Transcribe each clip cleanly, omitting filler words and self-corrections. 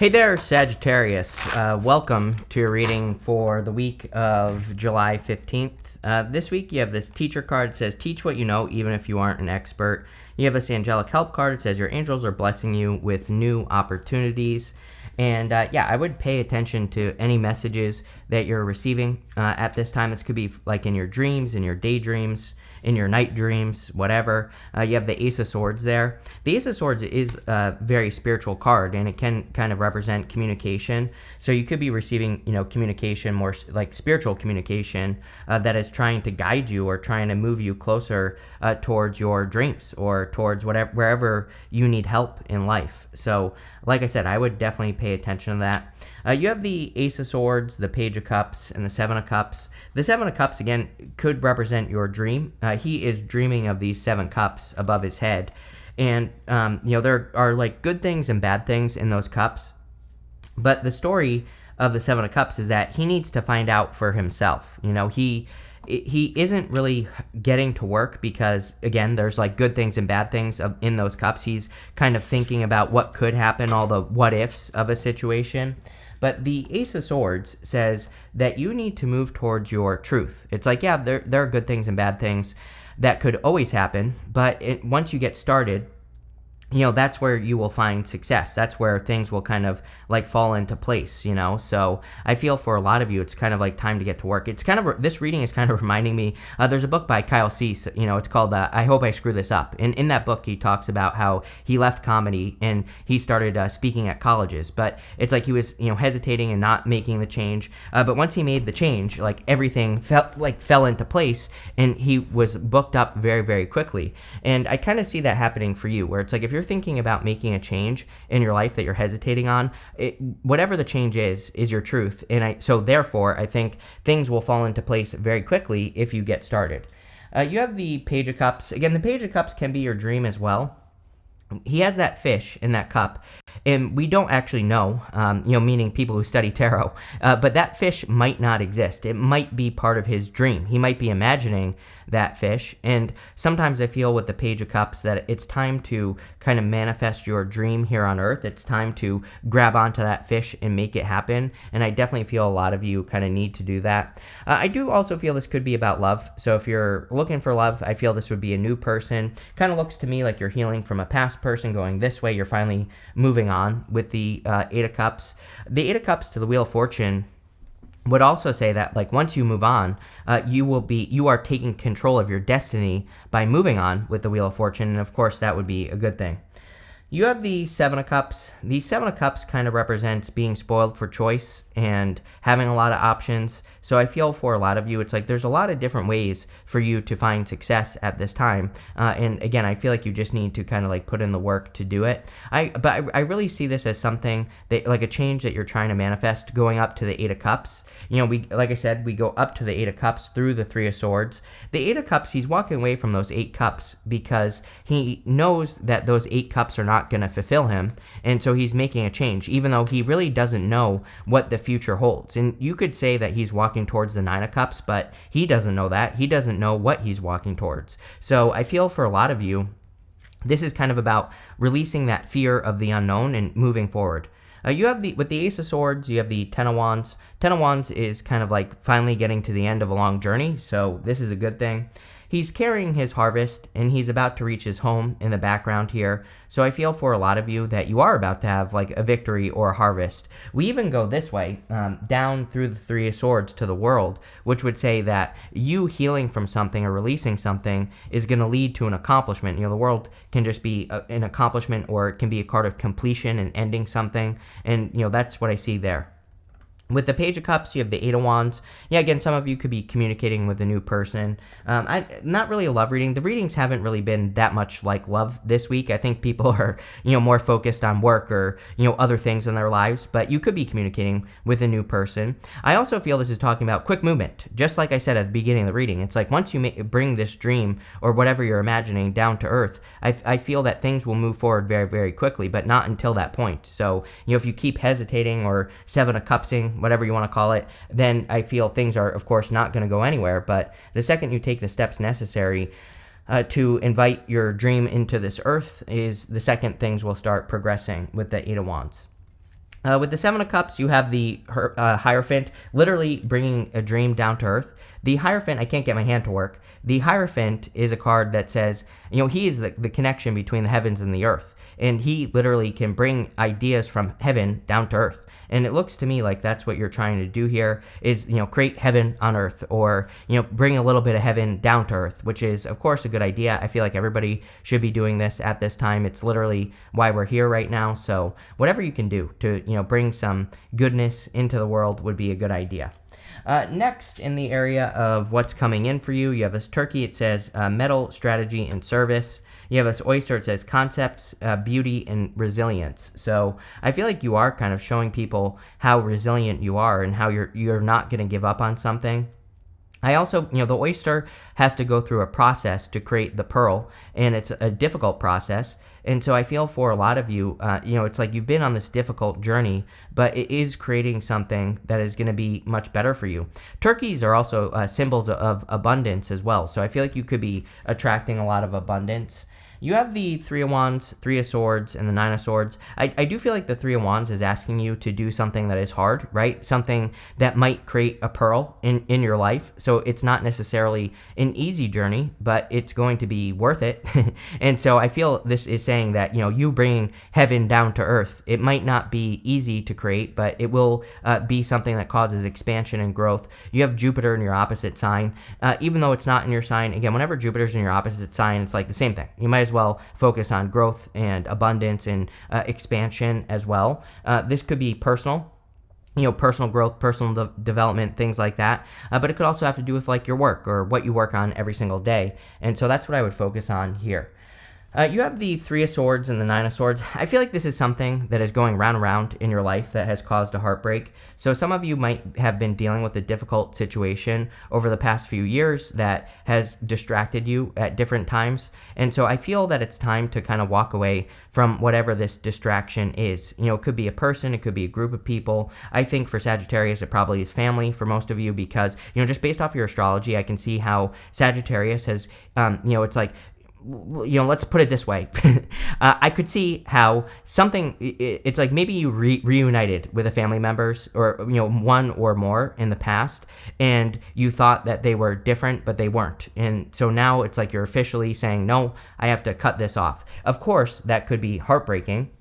Hey there, Sagittarius. Welcome to your reading for the week of July 15th. This week you have this teacher card. It says, teach what you know, even if you aren't an expert. You have this angelic help card. It says, your angels are blessing you with new opportunities. And I would pay attention to any messages that you're receiving at this time. This could be like in your dreams, in your daydreams, in your night dreams, whatever. You have the Ace of Swords there. The Ace of Swords is a very spiritual card, and it can kind of represent communication. So you could be receiving, communication, more like spiritual communication that is trying to guide you or trying to move you closer towards your dreams or towards wherever you need help in life. So, like I said, I would definitely pay attention to that. You have the Ace of Swords, the Page of Cups, and the Seven of Cups. The Seven of Cups, again, could represent your dream. He is dreaming of these 7 cups above his head. And, there are like good things and bad things in those cups. But the story of the Seven of Cups is that he needs to find out for himself. He isn't really getting to work because, again, there's like good things and bad things in those cups. He's kind of thinking about what could happen, all the what ifs of a situation. But the Ace of Swords says that you need to move towards your truth. It's like, yeah, there are good things and bad things that could always happen, but once you get started, that's where you will find success. That's where things will kind of like fall into place, So I feel for a lot of you, it's kind of like time to get to work. It's kind of, this reading is kind of reminding me, there's a book by Kyle Cease, it's called I Hope I Screw This Up. And in that book, he talks about how he left comedy and he started speaking at colleges. But it's like he was, hesitating and not making the change. But once he made the change, like everything fell into place and he was booked up very, very quickly. And I kind of see that happening for you, where it's like if you're thinking about making a change in your life that you're hesitating on, whatever the change is your truth. And so therefore, I think things will fall into place very quickly if you get started. You have the Page of Cups. Again, the Page of Cups can be your dream as well. He has that fish in that cup, and we don't actually know, meaning people who study tarot, but that fish might not exist. It might be part of his dream. He might be imagining that fish, and sometimes I feel with the Page of Cups that it's time to kind of manifest your dream here on Earth. It's time to grab onto that fish and make it happen, and I definitely feel a lot of you kind of need to do that. I do also feel this could be about love, so if you're looking for love, I feel this would be a new person. Kind of looks to me like you're healing from a past person going this way. You're finally moving on with the Eight of Cups. The Eight of Cups to the Wheel of Fortune would also say that like once you move on, you are taking control of your destiny by moving on with the Wheel of Fortune, and of course that would be a good thing. You have the Seven of Cups. The Seven of Cups kind of represents being spoiled for choice and having a lot of options. So I feel for a lot of you, it's like there's a lot of different ways for you to find success at this time. And again, I feel like you just need to kind of like put in the work to do it. But I really see this as something that like a change that you're trying to manifest going up to the Eight of Cups. Like I said, we go up to the Eight of Cups through the Three of Swords. The Eight of Cups, he's walking away from those 8 cups because he knows that those 8 cups are not going to fulfill him, and so he's making a change even though he really doesn't know what the future holds. And you could say that he's walking towards the 9 of Cups, but he doesn't know that. He doesn't know what he's walking towards. So I feel for a lot of you, this is kind of about releasing that fear of the unknown and moving forward. You have with the Ace of Swords, you have the Ten of Wands. Ten of Wands is kind of like finally getting to the end of a long journey, so this is a good thing. He's carrying his harvest, and he's about to reach his home in the background here. So I feel for a lot of you that you are about to have like a victory or a harvest. We even go this way, down through the Three of Swords to the world, which would say that you healing from something or releasing something is going to lead to an accomplishment. The world can just be an accomplishment, or it can be a card of completion and ending something. And, that's what I see there. With the Page of Cups, you have the Eight of Wands. Yeah, again, some of you could be communicating with a new person. Not really a love reading. The readings haven't really been that much like love this week. I think people are, more focused on work or, other things in their lives. But you could be communicating with a new person. I also feel this is talking about quick movement. Just like I said at the beginning of the reading, it's like once you bring this dream or whatever you're imagining down to earth, I feel that things will move forward very, very quickly, but not until that point. So, if you keep hesitating or Seven of Cupsing, whatever you want to call it, then I feel things are, of course, not going to go anywhere. But the second you take the steps necessary to invite your dream into this earth is the second things will start progressing with the Eight of Wands. With the Seven of Cups, you have the Hierophant, literally bringing a dream down to earth. The Hierophant, I can't get my hand to work. The Hierophant is a card that says, he is the connection between the heavens and the earth. And he literally can bring ideas from heaven down to earth. And it looks to me like that's what you're trying to do here is, create heaven on earth, or, bring a little bit of heaven down to earth, which is, of course, a good idea. I feel like everybody should be doing this at this time. It's literally why we're here right now. So whatever you can do to, bring some goodness into the world would be a good idea. Next, in the area of what's coming in for you, you have this turkey. It says metal, strategy, and service. You have this oyster. It says concepts, beauty, and resilience. So I feel like you are kind of showing people how resilient you are and how you're not going to give up on something. I also, the oyster has to go through a process to create the pearl, and it's a difficult process. And so I feel for a lot of you, it's like you've been on this difficult journey, but it is creating something that is going to be much better for you. Turkeys are also symbols of abundance as well. So I feel like you could be attracting a lot of abundance. You have the Three of Wands, Three of Swords, and the Nine of Swords. I do feel like the Three of Wands is asking you to do something that is hard, right? Something that might create a pearl in your life. So it's not necessarily an easy journey, but it's going to be worth it. And so I feel this is saying that, you bringing heaven down to earth, it might not be easy to create, but it will be something that causes expansion and growth. You have Jupiter in your opposite sign. Even though it's not in your sign, again, whenever Jupiter's in your opposite sign, it's like the same thing. You might as well focus on growth and abundance and expansion as well. This could be personal, personal growth, personal development, things like that. But it could also have to do with like your work or what you work on every single day. And so that's what I would focus on here. You have the Three of Swords and the Nine of Swords. I feel like this is something that is going round and round in your life that has caused a heartbreak. So some of you might have been dealing with a difficult situation over the past few years that has distracted you at different times. And so I feel that it's time to kind of walk away from whatever this distraction is. It could be a person, it could be a group of people. I think for Sagittarius, it probably is family for most of you because, just based off your astrology, I can see how Sagittarius has, it's like, let's put it this way. I could see how something, it's like maybe you reunited with a family members or, one or more in the past, and you thought that they were different, but they weren't. And so now it's like you're officially saying, no, I have to cut this off. Of course, that could be heartbreaking.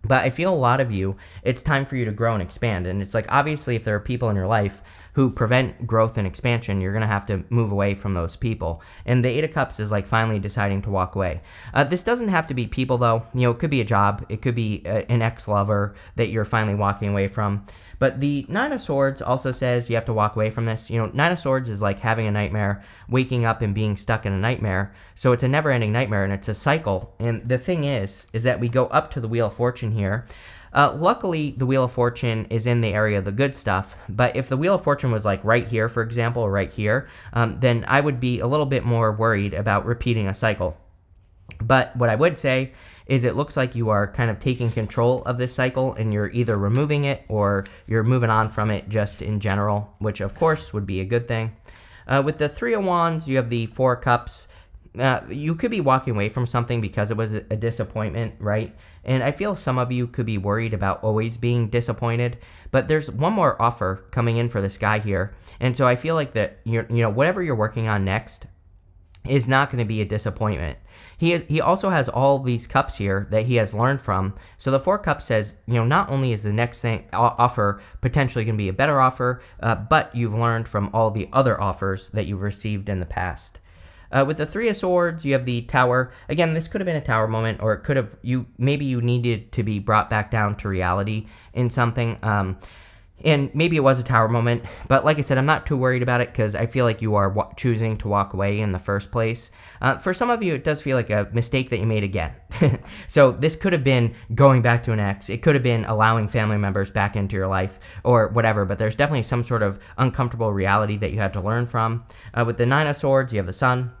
But I feel a lot of you, it's time for you to grow and expand. And it's like, obviously, if there are people in your life who prevent growth and expansion, you're going to have to move away from those people. And the Eight of Cups is like finally deciding to walk away. This doesn't have to be people, though. It could be a job. It could be an ex-lover that you're finally walking away from. But the Nine of Swords also says you have to walk away from this. Nine of Swords is like having a nightmare, waking up and being stuck in a nightmare. So it's a never-ending nightmare, and it's a cycle. And the thing is that we go up to the Wheel of Fortune here. Luckily, the Wheel of Fortune is in the area of the good stuff, but if the Wheel of Fortune was like right here, for example, or right here, then I would be a little bit more worried about repeating a cycle. But what I would say is it looks like you are kind of taking control of this cycle, and you're either removing it or you're moving on from it just in general, which of course would be a good thing. With the Three of Wands, you have the Four of Cups. You could be walking away from something because it was a disappointment, right? And I feel some of you could be worried about always being disappointed, but there's one more offer coming in for this guy here. And so I feel like that whatever you're working on next is not going to be a disappointment. He also has all these cups here that he has learned from. So the Four Cups says, not only is the next thing offer potentially going to be a better offer, but you've learned from all the other offers that you've received in the past. With the Three of Swords, you have the Tower. Again, this could have been a Tower moment, or it could have, maybe you needed to be brought back down to reality in something. And maybe it was a Tower moment, but like I said, I'm not too worried about it because I feel like you are choosing to walk away in the first place. For some of you, it does feel like a mistake that you made again. So this could have been going back to an ex. It could have been allowing family members back into your life or whatever, but there's definitely some sort of uncomfortable reality that you had to learn from. With the Nine of Swords, you have the Sun.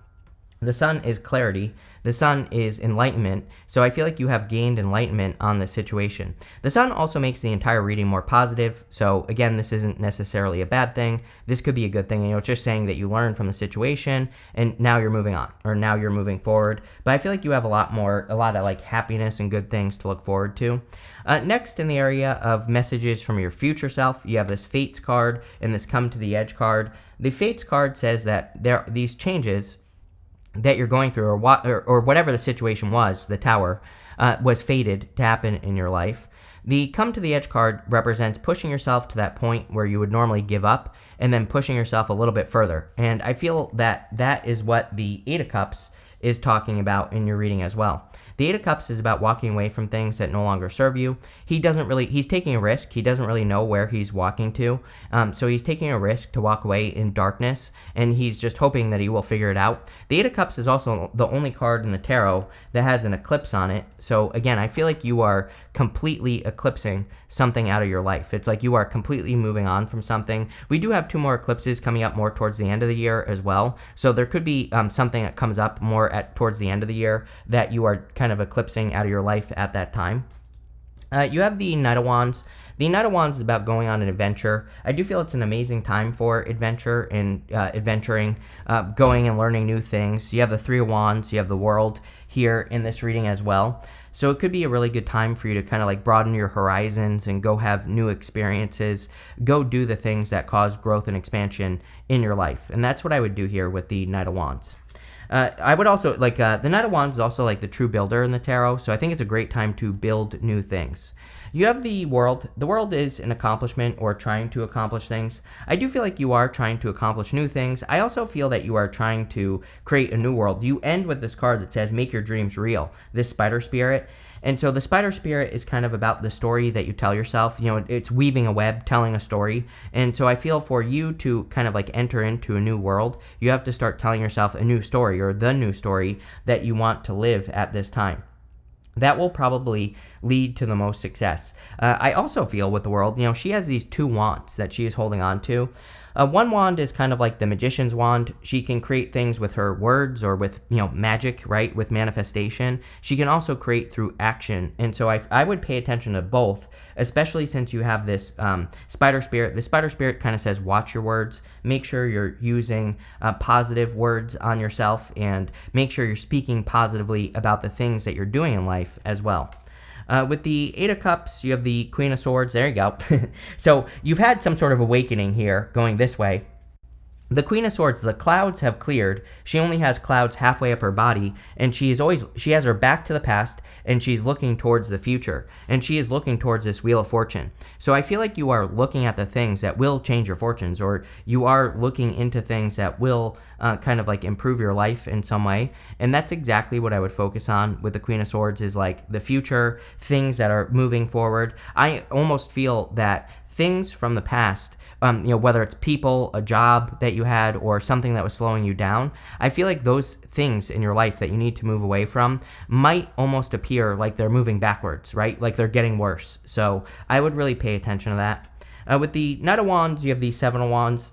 The sun is clarity. The sun is enlightenment. So I feel like you have gained enlightenment on this situation. The sun also makes the entire reading more positive. So again, this isn't necessarily a bad thing. This could be a good thing. It's just saying that you learn from the situation and now you're moving on, or now you're moving forward. But I feel like you have a lot of like happiness and good things to look forward to. Next, in the area of messages from your future self, you have this Fates card and this Come to the Edge card. The Fates card says that there are these changes that you're going through, or whatever the situation was, the tower, was fated to happen in your life. The Come to the Edge card represents pushing yourself to that point where you would normally give up, and then pushing yourself a little bit further. And I feel that that is what the Eight of Cups is talking about in your reading as well. The Eight of Cups is about walking away from things that no longer serve you. He's taking a risk. He doesn't really know where he's walking to. So he's taking a risk to walk away in darkness, and he's just hoping that he will figure it out. The Eight of Cups is also the only card in the tarot that has an eclipse on it. So again, I feel like you are completely eclipsing something out of your life. It's like you are completely moving on from something. We do have 2 more eclipses coming up more towards the end of the year as well. So there could be something that comes up more towards the end of the year that you are kind of eclipsing out of your life at that time. You have the Knight of Wands. The Knight of Wands is about going on an adventure. I do feel it's an amazing time for adventure and adventuring, going and learning new things. You have the Three of Wands. You have the World here in this reading as well. So it could be a really good time for you to kind of like broaden your horizons and go have new experiences, go do the things that cause growth and expansion in your life. And that's what I would do here with the Knight of Wands. I would also, like, the Knight of Wands is also like the true builder in the tarot, so I think it's a great time to build new things. You have the World. The World is an accomplishment or trying to accomplish things. I do feel like you are trying to accomplish new things. I also feel that you are trying to create a new world. You end with this card that says, make your dreams real, this spider spirit. And so the spider spirit is kind of about the story that you tell yourself. It's weaving a web, telling a story. And so I feel for you to kind of like enter into a new world, you have to start telling yourself a new story, or the new story that you want to live at this time. That will probably lead to the most success. I also feel with the World, she has these 2 wands that she is holding on to. One wand is kind of like the magician's wand. She can create things with her words or with, magic, right? With manifestation. She can also create through action. And so I would pay attention to both, especially since you have this spider spirit. The spider spirit kind of says, watch your words. Make sure you're using positive words on yourself, and make sure you're speaking positively about the things that you're doing in life as well. With the Eight of Cups, you have the Queen of Swords. There you go. So you've had some sort of awakening here going this way. The Queen of Swords, the clouds have cleared. She only has clouds halfway up her body, and she has her back to the past, and she's looking towards the future, and she is looking towards this Wheel of Fortune. So I feel like you are looking at the things that will change your fortunes, or you are looking into things that will kind of like improve your life in some way. And that's exactly what I would focus on with the Queen of Swords, is like the future, things that are moving forward. I almost feel that things from the past, whether it's people, a job that you had, or something that was slowing you down, I feel like those things in your life that you need to move away from might almost appear like they're moving backwards, right? Like they're getting worse. So I would really pay attention to that. With the Knight of Wands, you have the Seven of Wands.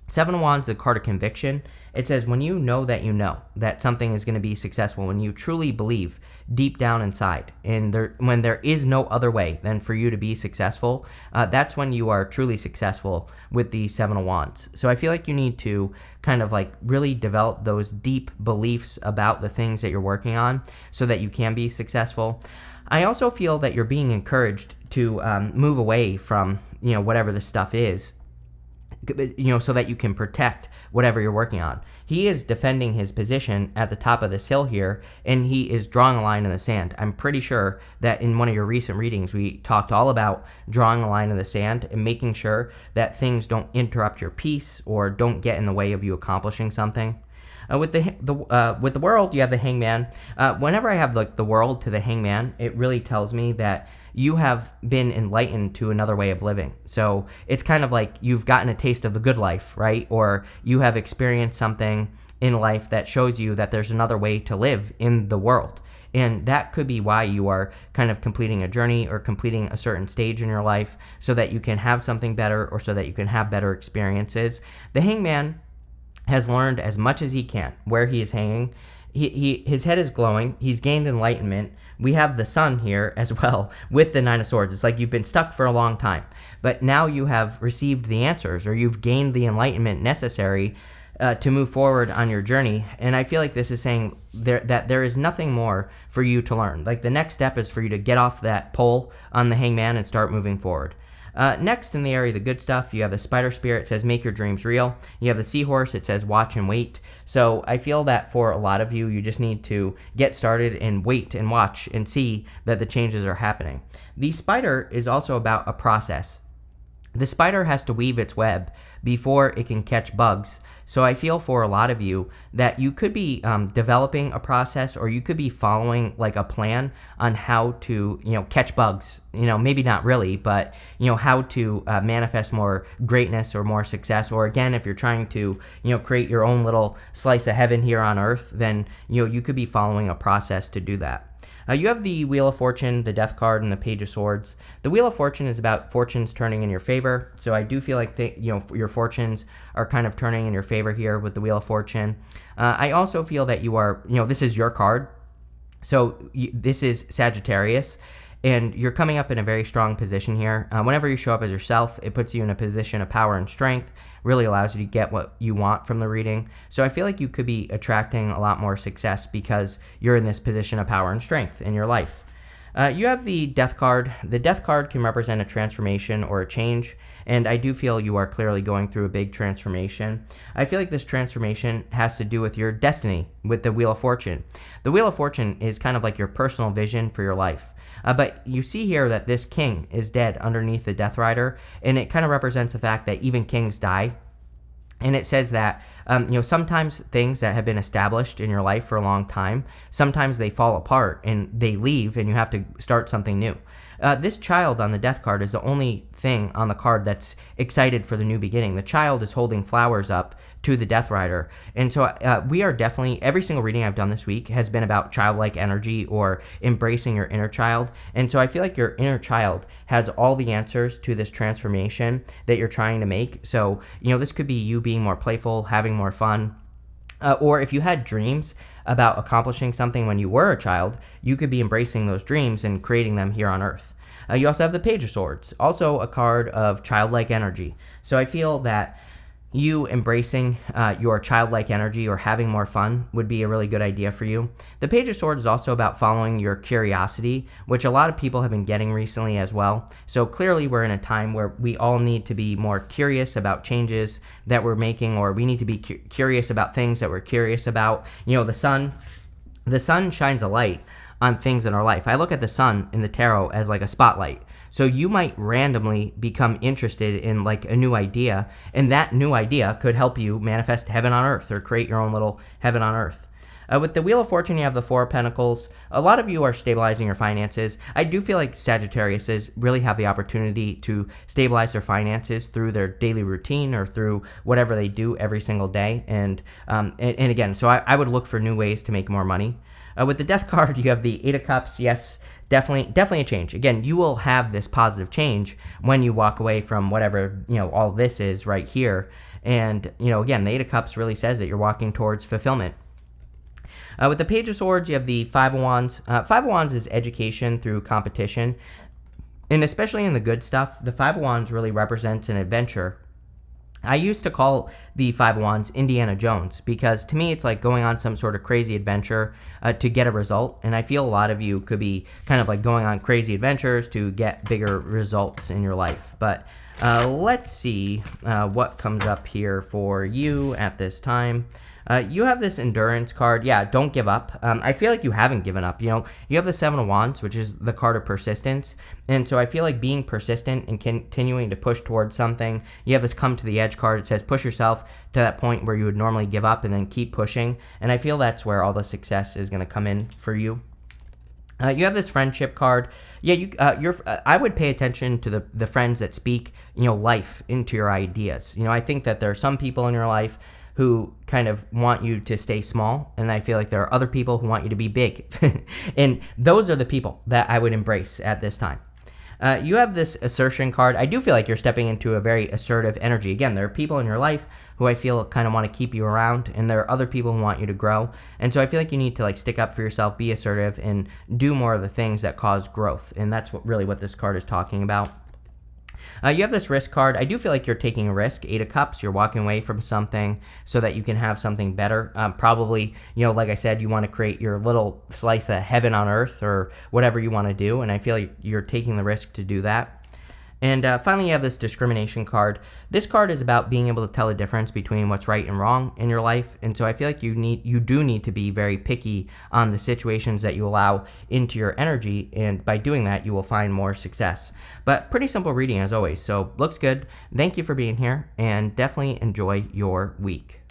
Seven of Wands is a card of conviction. It says when you know that something is going to be successful, when you truly believe deep down inside, and when there is no other way than for you to be successful, that's when you are truly successful with the Seven of Wands. So I feel like you need to kind of like really develop those deep beliefs about the things that you're working on so that you can be successful. I also feel that you're being encouraged to move away from, whatever this stuff is, so that you can protect whatever you're working on. He is defending his position at the top of this hill here, and he is drawing a line in the sand. I'm pretty sure that in one of your recent readings, we talked all about drawing a line in the sand and making sure that things don't interrupt your peace or don't get in the way of you accomplishing something. With the World, you have the Hangman. Whenever I have the World to the Hangman, it really tells me that you have been enlightened to another way of living. So it's kind of like you've gotten a taste of the good life, right? Or you have experienced something in life that shows you that there's another way to live in the world. And that could be why you are kind of completing a journey or completing a certain stage in your life so that you can have something better or so that you can have better experiences. The Hangman has learned as much as he can where he is hanging. His head is glowing. He's gained enlightenment. We have the sun here as well with the Nine of Swords. It's like you've been stuck for a long time, but now you have received the answers, or you've gained the enlightenment necessary to move forward on your journey. And I feel like this is saying that there is nothing more for you to learn. Like the next step is for you to get off that pole on the hangman and start moving forward. Next, in the area of the good stuff, you have the spider spirit. It says, make your dreams real. You have the seahorse. It says, watch and wait. So I feel that for a lot of you, you just need to get started and wait and watch and see that the changes are happening. The spider is also about a process. The spider has to weave its web before it can catch bugs. So I feel for a lot of you that you could be developing a process, or you could be following like a plan on how to, catch bugs. Maybe not really, but, how to manifest more greatness or more success. Or again, if you're trying to, create your own little slice of heaven here on earth, then, you could be following a process to do that. You have the Wheel of Fortune, the Death card, and the Page of Swords. The Wheel of Fortune is about fortunes turning in your favor. So I do feel like your fortunes are kind of turning in your favor here with the Wheel of Fortune. I also feel that you are, this is your card. So this is Sagittarius, and you're coming up in a very strong position here. Whenever you show up as yourself, it puts you in a position of power and strength, really allows you to get what you want from the reading. So I feel like you could be attracting a lot more success because you're in this position of power and strength in your life. You have the Death card. The Death card can represent a transformation or a change, and I do feel you are clearly going through a big transformation. I feel like this transformation has to do with your destiny with the Wheel of Fortune. The Wheel of Fortune is kind of like your personal vision for your life. But you see here that this king is dead underneath the Death Rider, and it kind of represents the fact that even kings die. And it says that, sometimes things that have been established in your life for a long time, sometimes they fall apart and they leave and you have to start something new. This child on the Death card is the only thing on the card that's excited for the new beginning. The child is holding flowers up to the Death Rider. And so we are definitely, every single reading I've done this week has been about childlike energy or embracing your inner child. And so I feel like your inner child has all the answers to this transformation that you're trying to make. So, this could be you being more playful, having more fun. Or if you had dreams about accomplishing something when you were a child, you could be embracing those dreams and creating them here on Earth. You also have the Page of Swords, also a card of childlike energy. So I feel that you embracing your childlike energy or having more fun would be a really good idea for you. The Page of Swords is also about following your curiosity, which a lot of people have been getting recently as well. So clearly we're in a time where we all need to be more curious about changes that we're making, or we need to be curious about things that we're curious about. The sun shines a light on things in our life. I look at the sun in the tarot as like a spotlight. So you might randomly become interested in like a new idea, and that new idea could help you manifest heaven on earth or create your own little heaven on earth. With the Wheel of Fortune, you have the Four of Pentacles. A lot of you are stabilizing your finances. I do feel like Sagittariuses really have the opportunity to stabilize their finances through their daily routine or through whatever they do every single day. And again, so I would look for new ways to make more money. With the Death card, you have the Eight of Cups. Yes, definitely a change. Again, you will have this positive change when you walk away from whatever, all this is right here. And, again, the Eight of Cups really says that you're walking towards fulfillment. With the Page of Swords, you have the Five of Wands. Five of Wands is education through competition. And especially in the good stuff, the Five of Wands really represents an adventure. I used to call the Five of Wands Indiana Jones because to me it's like going on some sort of crazy adventure to get a result, and I feel a lot of you could be kind of like going on crazy adventures to get bigger results in your life. But let's see what comes up here for you at this time. You have this endurance card. Yeah, don't give up. I feel like you haven't given up. You have the Seven of Wands, which is the card of persistence. And so I feel like being persistent and continuing to push towards something. You have this come to the edge card. It says push yourself to that point where you would normally give up and then keep pushing. And I feel that's where all the success is going to come in for you. You have this friendship card. Yeah, I would pay attention to the friends that speak, life into your ideas. I think that there are some people in your life who kind of want you to stay small, and I feel like there are other people who want you to be big. And those are the people that I would embrace at this time. You have this assertion card. I do feel like you're stepping into a very assertive energy. Again, there are people in your life who I feel kind of want to keep you around, and there are other people who want you to grow. And so I feel like you need to like stick up for yourself, be assertive, and do more of the things that cause growth. And that's really what this card is talking about. You have this risk card. I do feel like you're taking a risk. 8 of Cups, you're walking away from something so that you can have something better. Probably, like I said, you want to create your little slice of heaven on earth or whatever you want to do. And I feel like you're taking the risk to do that. And finally, you have this discrimination card. This card is about being able to tell the difference between what's right and wrong in your life. And so I feel like you do need to be very picky on the situations that you allow into your energy. And by doing that, you will find more success. But pretty simple reading as always. So looks good. Thank you for being here and definitely enjoy your week.